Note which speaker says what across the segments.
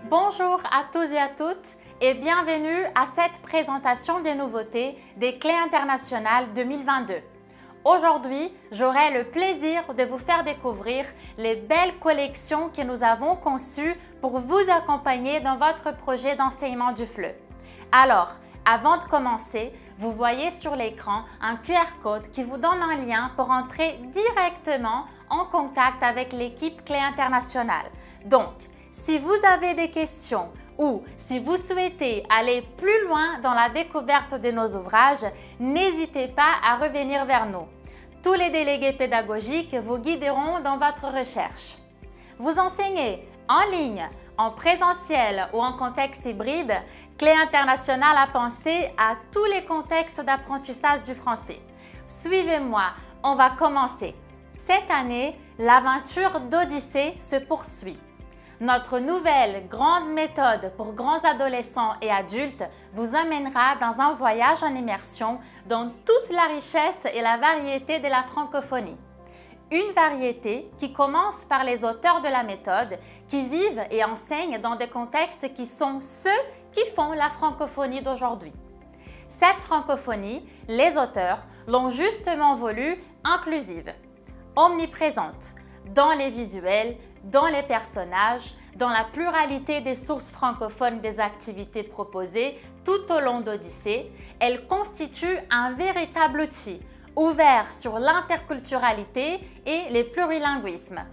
Speaker 1: Bonjour à tous et à toutes et bienvenue à cette présentation des nouveautés des Clés internationales 2022. Aujourd'hui, j'aurai le plaisir de vous faire découvrir les belles collections que nous avons conçues pour vous accompagner dans votre projet d'enseignement du FLE. Alors, avant de commencer, vous voyez sur l'écran un QR code qui vous donne un lien pour entrer directement en contact avec l'équipe Clés internationales. Donc, si vous avez des questions ou si vous souhaitez aller plus loin dans la découverte de nos ouvrages, n'hésitez pas à revenir vers nous. Tous les délégués pédagogiques vous guideront dans votre recherche. Vous enseignez en ligne, en présentiel ou en contexte hybride, Clés internationales a pensé à tous les contextes d'apprentissage du français. Suivez-moi, on va commencer. Cette année, l'aventure d'Odyssée se poursuit. Notre nouvelle grande méthode pour grands adolescents et adultes vous amènera dans un voyage en immersion dans toute la richesse et la variété de la francophonie. Une variété qui commence par les auteurs de la méthode qui vivent et enseignent dans des contextes qui sont ceux qui font la francophonie d'aujourd'hui. Cette francophonie, les auteurs l'ont justement voulu inclusive, omniprésente, dans les visuels, dans les personnages, dans la pluralité des sources francophones des activités proposées tout au long d'Odyssée. Elle constitue un véritable outil ouvert sur l'interculturalité et les plurilinguismes.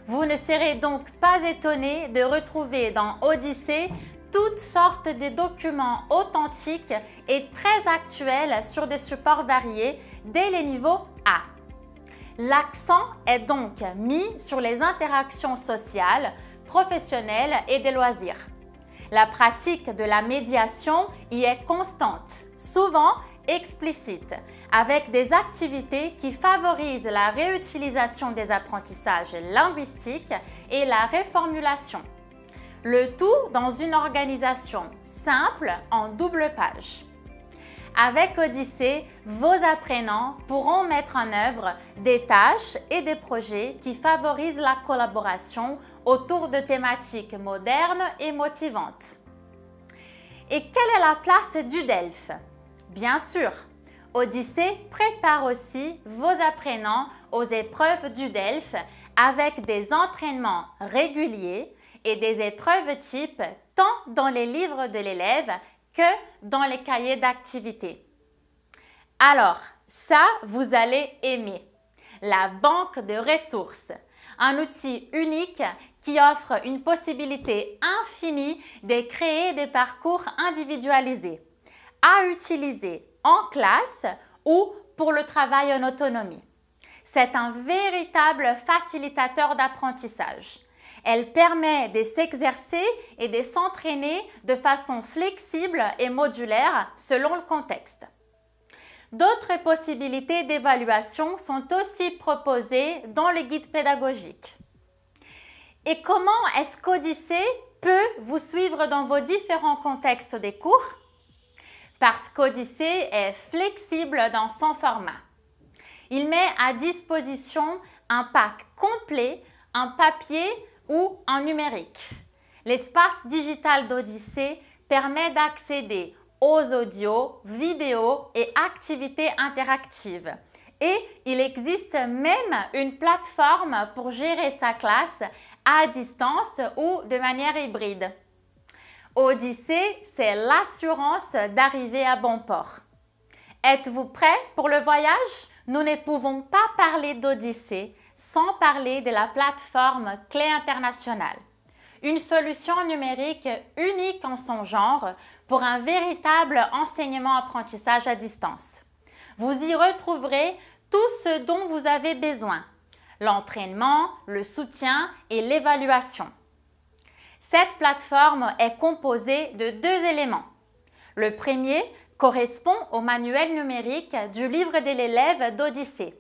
Speaker 1: Vous ne serez donc pas étonné de retrouver dans Odyssée toutes sortes de documents authentiques et très actuels sur des supports variés dès les niveaux A. L'accent est donc mis sur les interactions sociales, professionnelles et des loisirs. La pratique de la médiation y est constante, souvent explicite, avec des activités qui favorisent la réutilisation des apprentissages linguistiques et la reformulation. Le tout dans une organisation simple en double page. Avec Odyssée, vos apprenants pourront mettre en œuvre des tâches et des projets qui favorisent la collaboration autour de thématiques modernes et motivantes. Et quelle est la place du DELF? Bien sûr, Odyssée prépare aussi vos apprenants aux épreuves du DELF avec des entraînements réguliers et des épreuves types tant dans les livres de l'élève que dans les cahiers d'activité. Alors, ça, vous allez aimer. La banque de ressources, un outil unique qui offre une possibilité infinie de créer des parcours individualisés, à utiliser en classe ou pour le travail en autonomie. C'est un véritable facilitateur d'apprentissage. Elle permet de s'exercer et de s'entraîner de façon flexible et modulaire selon le contexte. D'autres possibilités d'évaluation sont aussi proposées dans les guides pédagogiques. Et comment est-ce qu'Odyssée peut vous suivre dans vos différents contextes des cours? Parce qu'Odyssée est flexible dans son format. Il met à disposition un pack complet en papier ou en numérique. L'espace digital d'Odyssée permet d'accéder aux audios, vidéos et activités interactives. Et il existe même une plateforme pour gérer sa classe à distance ou de manière hybride. Odyssée, c'est l'assurance d'arriver à bon port. Êtes-vous prêts pour le voyage? Nous ne pouvons pas parler d'Odyssée sans parler de la plateforme Clés internationales. Une solution numérique unique en son genre pour un véritable enseignement-apprentissage à distance. Vous y retrouverez tout ce dont vous avez besoin, l'entraînement, le soutien et l'évaluation. Cette plateforme est composée de deux éléments. Le premier correspond au manuel numérique du livre de l'élève d'Odyssée.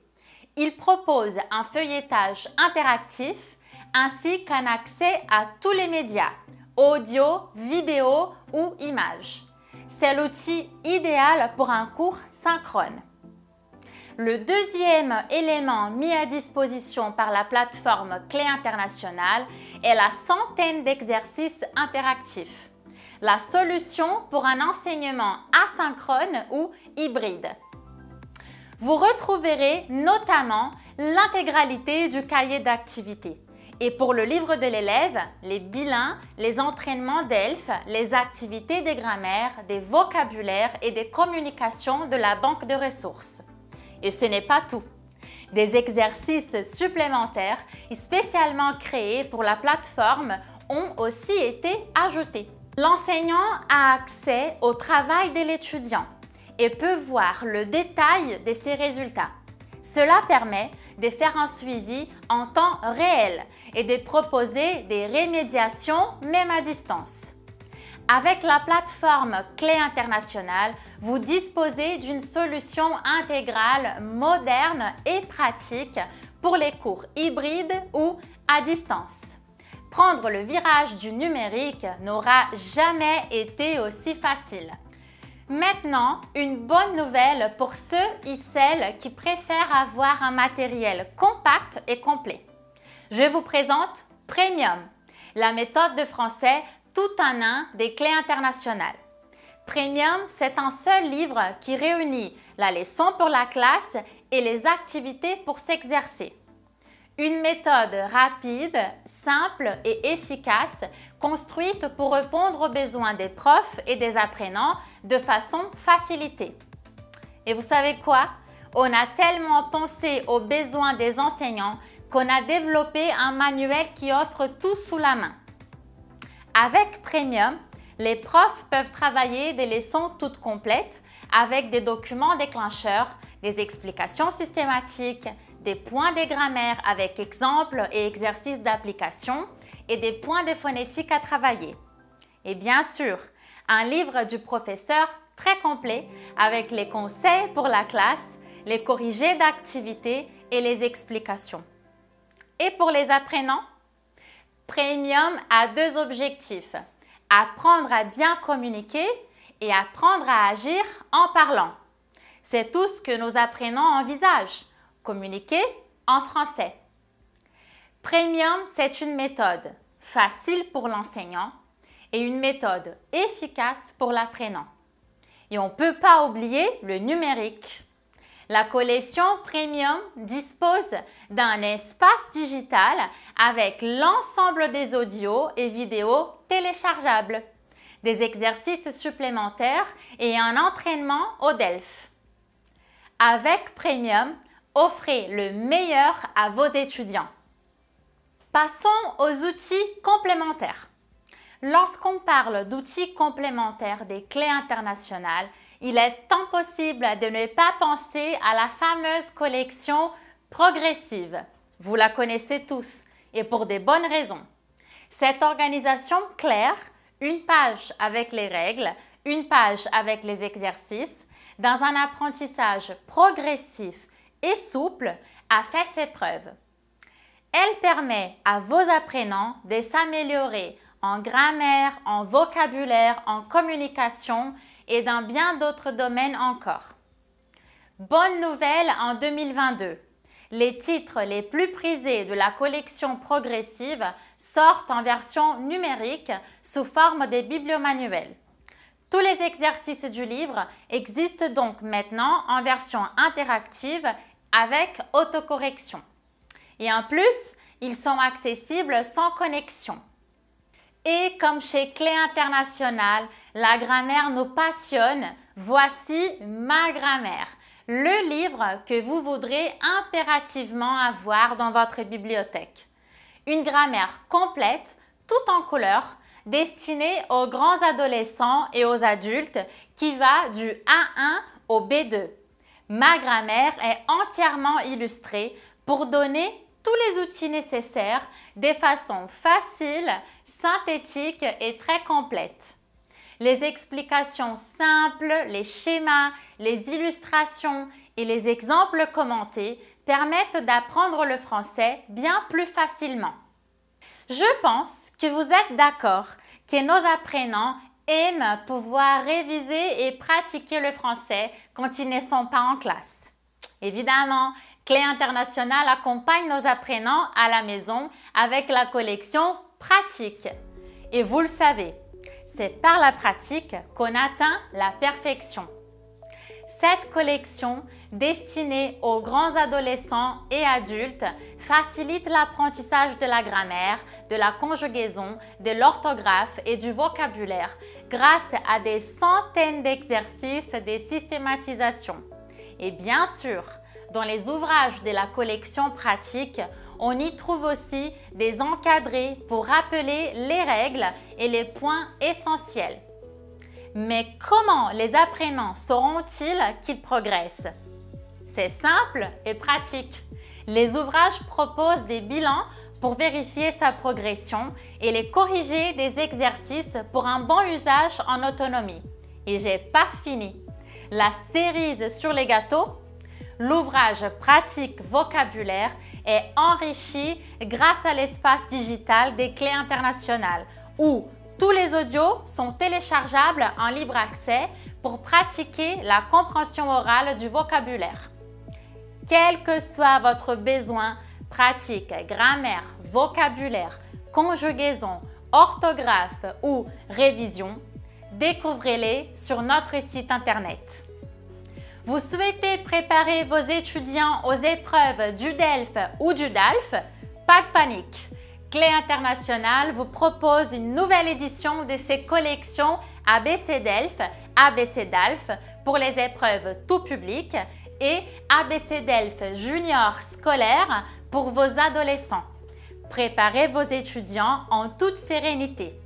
Speaker 1: Il propose un feuilletage interactif ainsi qu'un accès à tous les médias, audio, vidéo ou images. C'est l'outil idéal pour un cours synchrone. Le deuxième élément mis à disposition par la plateforme Clé Internationale est la centaine d'exercices interactifs. La solution pour un enseignement asynchrone ou hybride. Vous retrouverez notamment l'intégralité du cahier d'activités. Et pour le livre de l'élève, les bilans, les entraînements d'ELF, les activités des grammaires, des vocabulaires et des communications de la banque de ressources. Et ce n'est pas tout. Des exercices supplémentaires spécialement créés pour la plateforme ont aussi été ajoutés. L'enseignant a accès au travail de l'étudiant et peut voir le détail de ses résultats. Cela permet de faire un suivi en temps réel et de proposer des rémédiations même à distance. Avec la plateforme Clé Internationale, vous disposez d'une solution intégrale, moderne et pratique pour les cours hybrides ou à distance. Prendre le virage du numérique n'aura jamais été aussi facile. Maintenant, une bonne nouvelle pour ceux et celles qui préfèrent avoir un matériel compact et complet. Je vous présente Premium, la méthode de français tout en un des Clés Internationales. Premium, c'est un seul livre qui réunit la leçon pour la classe et les activités pour s'exercer. Une méthode rapide, simple et efficace, construite pour répondre aux besoins des profs et des apprenants de façon facilitée. Et vous savez quoi? On a tellement pensé aux besoins des enseignants qu'on a développé un manuel qui offre tout sous la main. Avec Premium, les profs peuvent travailler des leçons toutes complètes avec des documents déclencheurs, des explications systématiques, des points de grammaire avec exemples et exercices d'application et des points de phonétique à travailler. Et bien sûr, un livre du professeur très complet avec les conseils pour la classe, les corrigés d'activités et les explications. Et pour les apprenants, Premium a deux objectifs: apprendre à bien communiquer et apprendre à agir en parlant. C'est tout ce que nos apprenants envisagent. Communiquer en français. Premium, c'est une méthode facile pour l'enseignant et une méthode efficace pour l'apprenant. Et on ne peut pas oublier le numérique. La collection Premium dispose d'un espace digital avec l'ensemble des audios et vidéos téléchargeables, des exercices supplémentaires et un entraînement au DELF. Avec Premium, offrez le meilleur à vos étudiants. Passons aux outils complémentaires. Lorsqu'on parle d'outils complémentaires des Clés Internationales, il est impossible de ne pas penser à la fameuse collection progressive. Vous la connaissez tous et pour des bonnes raisons. Cette organisation claire, une page avec les règles, une page avec les exercices, dans un apprentissage progressif et souple, a fait ses preuves. Elle permet à vos apprenants de s'améliorer en grammaire, en vocabulaire, en communication et dans bien d'autres domaines encore. Bonne nouvelle en 2022. Les titres les plus prisés de la collection progressive sortent en version numérique sous forme de bibliomanuels. Tous les exercices du livre existent donc maintenant en version interactive avec autocorrection. Et en plus, ils sont accessibles sans connexion. Et comme chez Clé Internationale, la grammaire nous passionne, voici Ma grammaire, le livre que vous voudrez impérativement avoir dans votre bibliothèque. Une grammaire complète, tout en couleur, destinée aux grands adolescents et aux adultes qui va du A1 au B2. Ma grammaire est entièrement illustrée pour donner tous les outils nécessaires de façon facile, synthétique et très complète. Les explications simples, les schémas, les illustrations et les exemples commentés permettent d'apprendre le français bien plus facilement. Je pense que vous êtes d'accord que nos apprenants aiment pouvoir réviser et pratiquer le français quand ils ne sont pas en classe. Évidemment, Clé Internationale accompagne nos apprenants à la maison avec la collection Pratique. Et vous le savez, c'est par la pratique qu'on atteint la perfection. Cette collection, destinée aux grands adolescents et adultes, facilite l'apprentissage de la grammaire, de la conjugaison, de l'orthographe et du vocabulaire grâce à des centaines d'exercices de systématisation. Et bien sûr, dans les ouvrages de la collection pratique, on y trouve aussi des encadrés pour rappeler les règles et les points essentiels. Mais comment les apprenants sauront-ils qu'ils progressent? C'est simple et pratique. Les ouvrages proposent des bilans pour vérifier sa progression et les corriger des exercices pour un bon usage en autonomie. Et j'ai pas fini. La cerise sur les gâteaux, l'ouvrage pratique vocabulaire est enrichi grâce à l'espace digital des Clés Internationales où tous les audios sont téléchargeables en libre accès pour pratiquer la compréhension orale du vocabulaire. Quel que soit votre besoin pratique, grammaire, vocabulaire, conjugaison, orthographe ou révision, découvrez-les sur notre site internet. Vous souhaitez préparer vos étudiants aux épreuves du DELF ou du DALF? Pas de panique! Clé Internationale vous propose une nouvelle édition de ses collections ABC DELF, ABC DALF pour les épreuves tout public et ABC DELF Junior scolaire pour vos adolescents. Préparez vos étudiants en toute sérénité.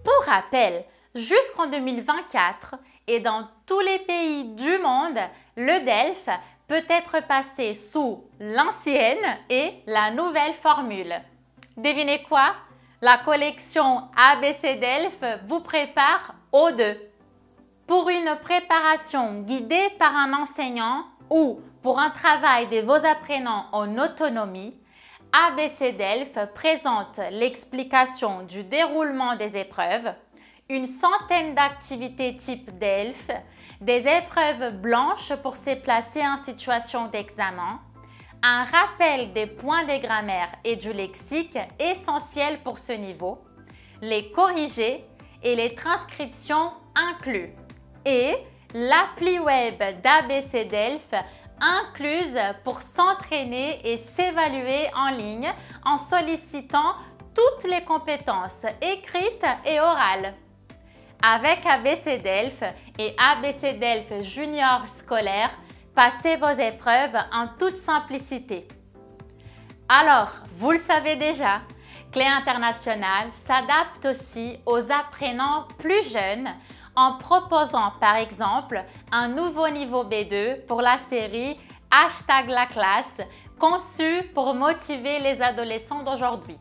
Speaker 1: Pour rappel, jusqu'en 2024 et dans tous les pays du monde, le DELF peut être passé sous l'ancienne et la nouvelle formule. Devinez quoi? La collection ABC DELF vous prépare aux deux. Pour une préparation guidée par un enseignant ou pour un travail de vos apprenants en autonomie, ABC DELF présente l'explication du déroulement des épreuves, une centaine d'activités type DELF, des épreuves blanches pour se placer en situation d'examen, un rappel des points de grammaire et du lexique essentiels pour ce niveau, les corrigés et les transcriptions inclus, et l'appli web d'ABC DELF incluse pour s'entraîner et s'évaluer en ligne en sollicitant toutes les compétences écrites et orales. Avec ABC DELF et ABC DELF Junior scolaire, passez vos épreuves en toute simplicité. Alors, vous le savez déjà, Clé Internationale s'adapte aussi aux apprenants plus jeunes en proposant par exemple un nouveau niveau B2 pour la série #la classe conçue pour motiver les adolescents d'aujourd'hui.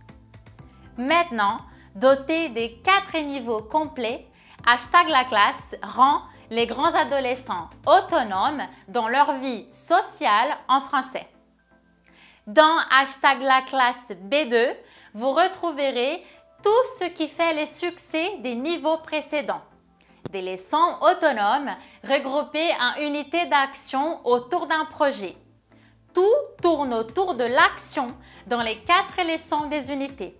Speaker 1: Maintenant, doté des 4 niveaux complets, #la classe rend les grands adolescents autonomes dans leur vie sociale en français. Dans #la classe B2, vous retrouverez tout ce qui fait le succès des niveaux précédents. Des leçons autonomes regroupées en unités d'action autour d'un projet. Tout tourne autour de l'action dans les 4 leçons des unités.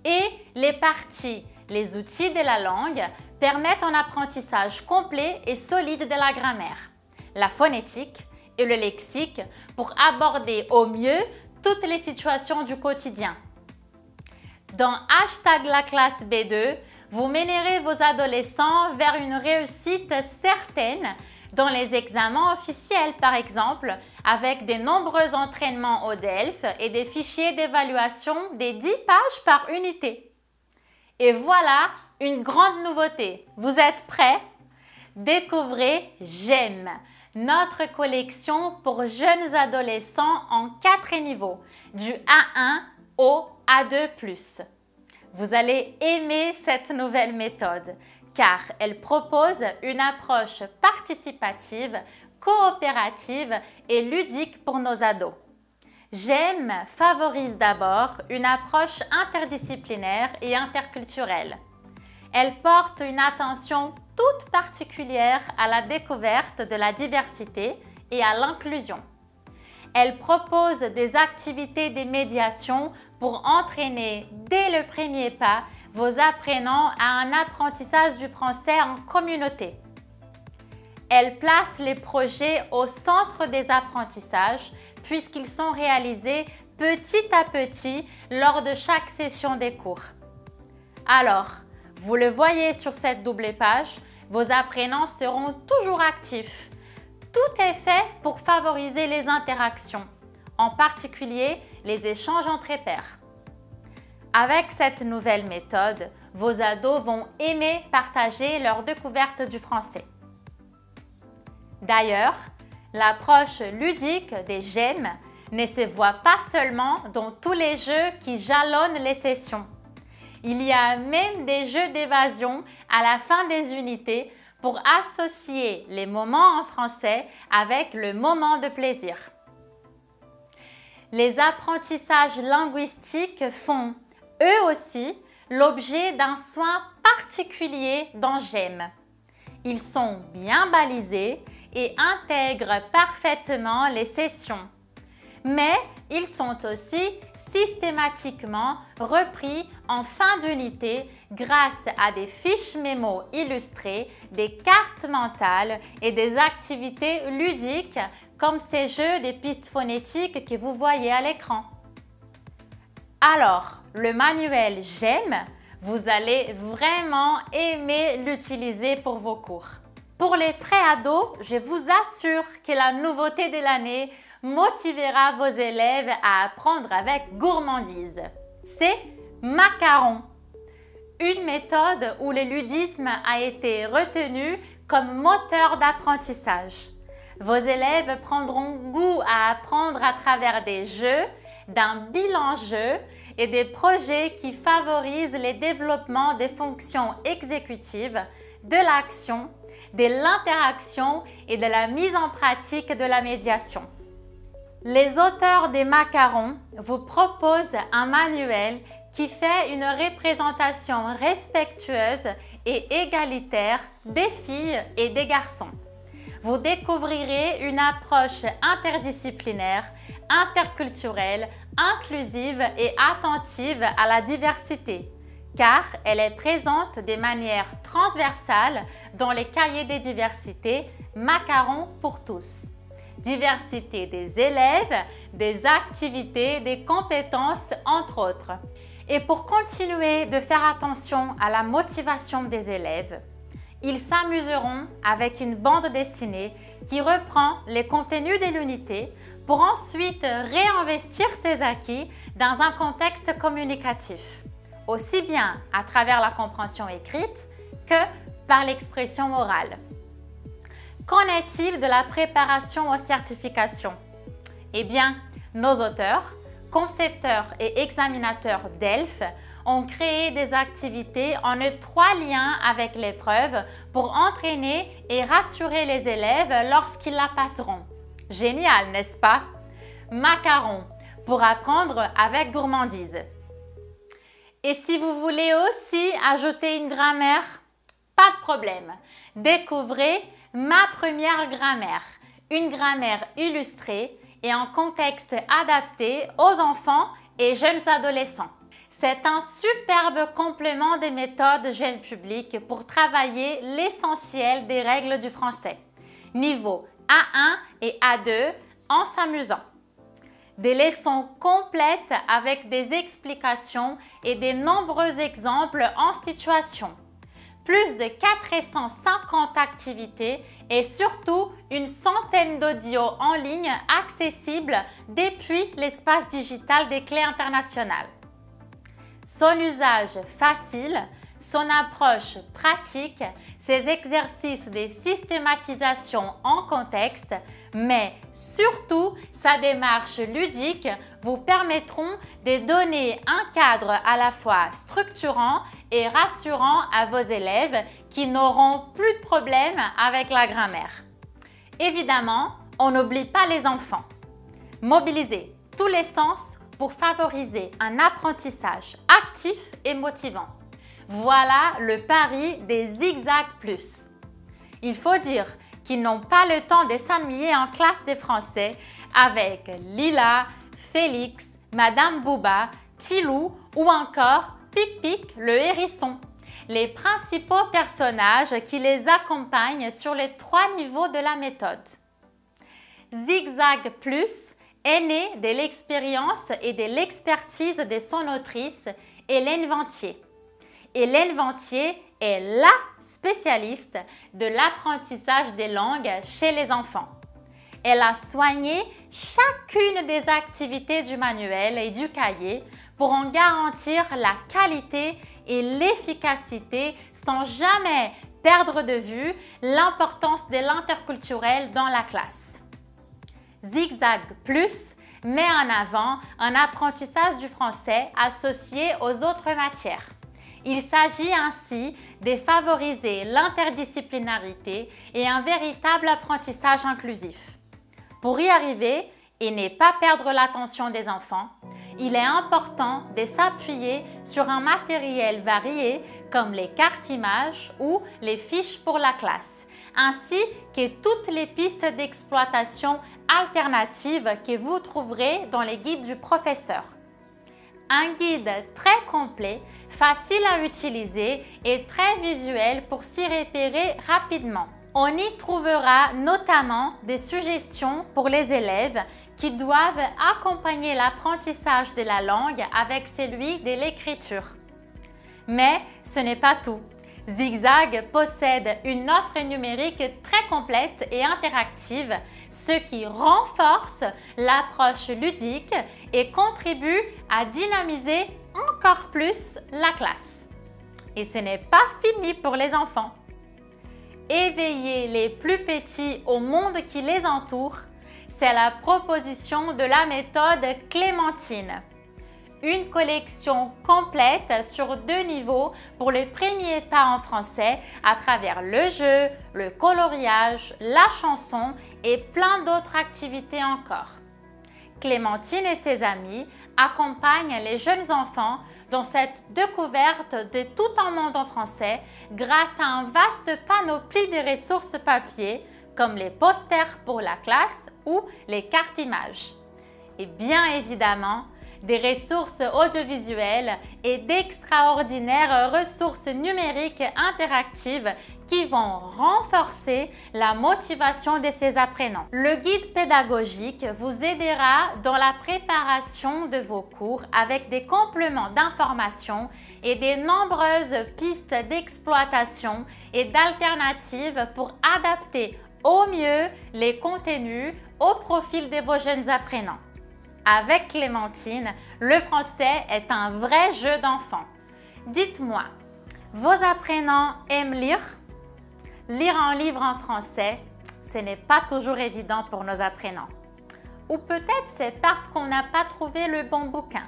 Speaker 1: Et les parties, les outils de la langue permettent un apprentissage complet et solide de la grammaire, la phonétique et le lexique pour aborder au mieux toutes les situations du quotidien. Dans #la classe B2, vous mènerez vos adolescents vers une réussite certaine dans les examens officiels par exemple, avec de nombreux entraînements au DELF et des fichiers d'évaluation des 10 pages par unité. Et voilà une grande nouveauté. Vous êtes prêts? Découvrez J'aime, notre collection pour jeunes adolescents en 4 niveaux, du A1 au A2+. Vous allez aimer cette nouvelle méthode car elle propose une approche participative, coopérative et ludique pour nos ados. J'aime favorise d'abord une approche interdisciplinaire et interculturelle. Elle porte une attention toute particulière à la découverte de la diversité et à l'inclusion. Elle propose des activités de médiation pour entraîner dès le premier pas vos apprenants à un apprentissage du français en communauté. Elle place les projets au centre des apprentissages puisqu'ils sont réalisés petit à petit lors de chaque session des cours. Alors, vous le voyez sur cette double page, vos apprenants seront toujours actifs. Tout est fait pour favoriser les interactions, en particulier les échanges entre pairs. Avec cette nouvelle méthode, vos ados vont aimer partager leur découverte du français. D'ailleurs, l'approche ludique des GEM ne se voit pas seulement dans tous les jeux qui jalonnent les sessions. Il y a même des jeux d'évasion à la fin des unités pour associer les moments en français avec le moment de plaisir. Les apprentissages linguistiques font, eux aussi, l'objet d'un soin particulier dans GEM. Ils sont bien balisés et intègrent parfaitement les sessions. Mais ils sont aussi systématiquement repris en fin d'unité grâce à des fiches mémo illustrées, des cartes mentales et des activités ludiques comme ces jeux des pistes phonétiques que vous voyez à l'écran. Alors, le manuel GEM, vous allez vraiment aimer l'utiliser pour vos cours. Pour les pré-ados, je vous assure que la nouveauté de l'année motivera vos élèves à apprendre avec gourmandise. C'est Macaron, une méthode où le ludisme a été retenu comme moteur d'apprentissage. Vos élèves prendront goût à apprendre à travers des jeux, d'un bilan-jeu et des projets qui favorisent le développement des fonctions exécutives, de l'action, de l'interaction et de la mise en pratique de la médiation. Les auteurs des Macarons vous proposent un manuel qui fait une représentation respectueuse et égalitaire des filles et des garçons. Vous découvrirez une approche interdisciplinaire, interculturelle, inclusive et attentive à la diversité, car elle est présente de manière transversale dans les cahiers des diversités Macarons pour tous. Diversité des élèves, des activités, des compétences, entre autres. Et pour continuer de faire attention à la motivation des élèves, ils s'amuseront avec une bande dessinée qui reprend les contenus de l'unité pour ensuite réinvestir ces acquis dans un contexte communicatif, aussi bien à travers la compréhension écrite que par l'expression orale. Qu'en est-il de la préparation aux certifications? Eh bien, nos auteurs, concepteurs et examinateurs d'ELF ont créé des activités en étroit lien avec l'épreuve pour entraîner et rassurer les élèves lorsqu'ils la passeront. Génial, n'est-ce pas? Macaron pour apprendre avec gourmandise. Et si vous voulez aussi ajouter une grammaire, pas de problème. Découvrez Ma première grammaire, une grammaire illustrée et en contexte adapté aux enfants et jeunes adolescents. C'est un superbe complément des méthodes jeune public pour travailler l'essentiel des règles du français, niveau A1 et A2 en s'amusant. Des leçons complètes avec des explications et de nombreux exemples en situation. Plus de 450 activités et surtout une centaine d'audios en ligne accessibles depuis l'espace digital des clés internationales. Son usage facile, son approche pratique, ses exercices de systématisation en contexte, mais surtout sa démarche ludique vous permettront de donner un cadre à la fois structurant et rassurant à vos élèves qui n'auront plus de problème avec la grammaire. Évidemment, on n'oublie pas les enfants. Mobilisez tous les sens pour favoriser un apprentissage actif et motivant. Voilà le pari des Zigzag Plus. Il faut dire qui n'ont pas le temps de s'ennuyer en classe de français avec Lila, Félix, Madame Bouba, Tilou ou encore Pic-Pic le hérisson, les principaux personnages qui les accompagnent sur les 3 niveaux de la méthode. Zigzag Plus est né de l'expérience et de l'expertise de son autrice, Hélène Ventier. Hélène Ventier est la spécialiste de l'apprentissage des langues chez les enfants. Elle a soigné chacune des activités du manuel et du cahier pour en garantir la qualité et l'efficacité sans jamais perdre de vue l'importance de l'interculturel dans la classe. Zigzag Plus met en avant un apprentissage du français associé aux autres matières. Il s'agit ainsi de favoriser l'interdisciplinarité et un véritable apprentissage inclusif. Pour y arriver et ne pas perdre l'attention des enfants, il est important de s'appuyer sur un matériel varié comme les cartes images ou les fiches pour la classe, ainsi que toutes les pistes d'exploitation alternatives que vous trouverez dans les guides du professeur. Un guide très complet, facile à utiliser et très visuel pour s'y repérer rapidement. On y trouvera notamment des suggestions pour les élèves qui doivent accompagner l'apprentissage de la langue avec celui de l'écriture. Mais ce n'est pas tout. Zigzag possède une offre numérique très complète et interactive, ce qui renforce l'approche ludique et contribue à dynamiser encore plus la classe. Et ce n'est pas fini pour les enfants. Éveiller les plus petits au monde qui les entoure, c'est la proposition de la méthode Clémentine. Une collection complète sur 2 niveaux pour le premier pas en français à travers le jeu, le coloriage, la chanson et plein d'autres activités encore. Clémentine et ses amis accompagnent les jeunes enfants dans cette découverte de tout un monde en français grâce à un vaste panoplie de ressources papier comme les posters pour la classe ou les cartes images. Et bien évidemment, des ressources audiovisuelles et d'extraordinaires ressources numériques interactives qui vont renforcer la motivation de ces apprenants. Le guide pédagogique vous aidera dans la préparation de vos cours avec des compléments d'information et des nombreuses pistes d'exploitation et d'alternatives pour adapter au mieux les contenus au profil de vos jeunes apprenants. Avec Clémentine, le français est un vrai jeu d'enfant. Dites-moi, vos apprenants aiment lire? Lire un livre en français, ce n'est pas toujours évident pour nos apprenants. Ou peut-être c'est parce qu'on n'a pas trouvé le bon bouquin.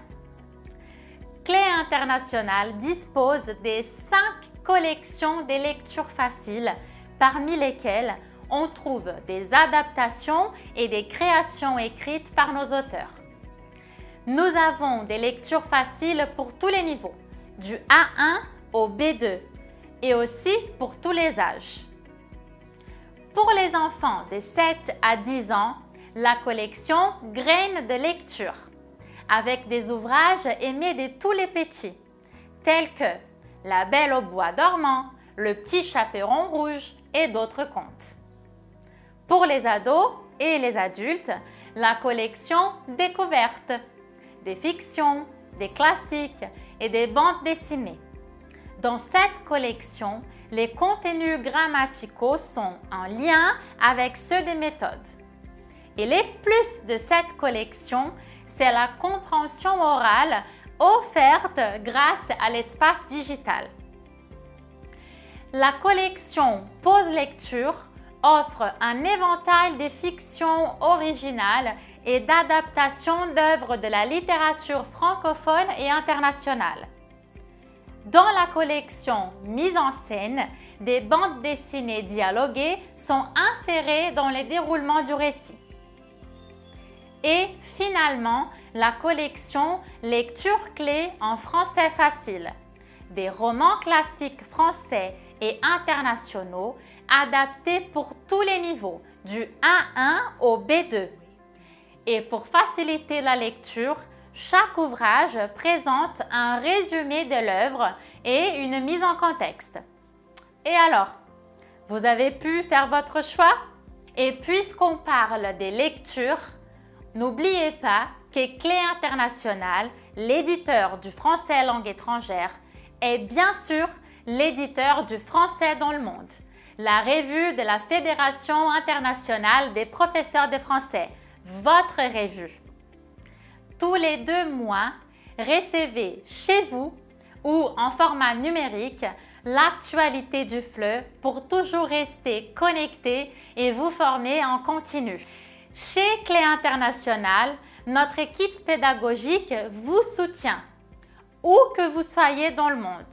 Speaker 1: Clé International dispose des 5 collections de lectures faciles, parmi lesquelles on trouve des adaptations et des créations écrites par nos auteurs. Nous avons des lectures faciles pour tous les niveaux, du A1 au B2 et aussi pour tous les âges. Pour les enfants de 7 à 10 ans, la collection Graines de lecture, avec des ouvrages aimés de tous les petits, tels que La Belle au bois dormant, Le petit chaperon rouge et d'autres contes. Pour les ados et les adultes, la collection Découverte, des fictions, des classiques et des bandes dessinées. Dans cette collection, les contenus grammaticaux sont en lien avec ceux des méthodes. Et les plus de cette collection, c'est la compréhension orale offerte grâce à l'espace digital. La collection Pause Lecture offre un éventail de fictions originales et d'adaptations d'œuvres de la littérature francophone et internationale. Dans la collection Mise en scène, des bandes dessinées dialoguées sont insérées dans le déroulement du récit. Et finalement, la collection Lecture clé en français facile. Des romans classiques français et internationaux adaptés pour tous les niveaux, du A1 au B2. Et pour faciliter la lecture, chaque ouvrage présente un résumé de l'œuvre et une mise en contexte. Et alors, vous avez pu faire votre choix? Et puisqu'on parle des lectures, n'oubliez pas que Clé Internationale, l'éditeur du français langue étrangère, est bien sûr l'éditeur du français dans le monde, la revue de la Fédération internationale des professeurs de français, votre revue. Tous les 2 mois, recevez chez vous ou en format numérique l'actualité du FLE pour toujours rester connecté et vous former en continu. Chez Clé Internationale, notre équipe pédagogique vous soutient, où que vous soyez dans le monde,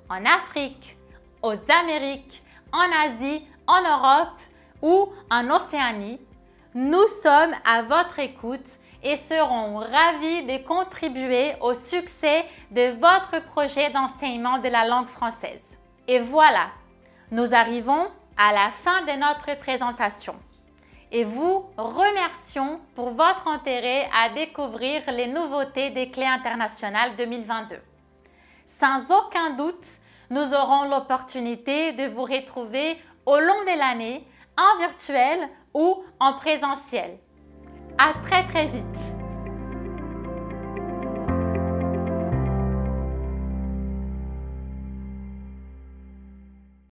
Speaker 1: en Afrique, aux Amériques, en Asie, en Europe ou en Océanie. Nous sommes à votre écoute et serons ravis de contribuer au succès de votre projet d'enseignement de la langue française. Et voilà, nous arrivons à la fin de notre présentation et vous remercions pour votre intérêt à découvrir les nouveautés des Clés Internationales 2022. Sans aucun doute, nous aurons l'opportunité de vous retrouver au long de l'année en virtuel ou en présentiel. À très vite!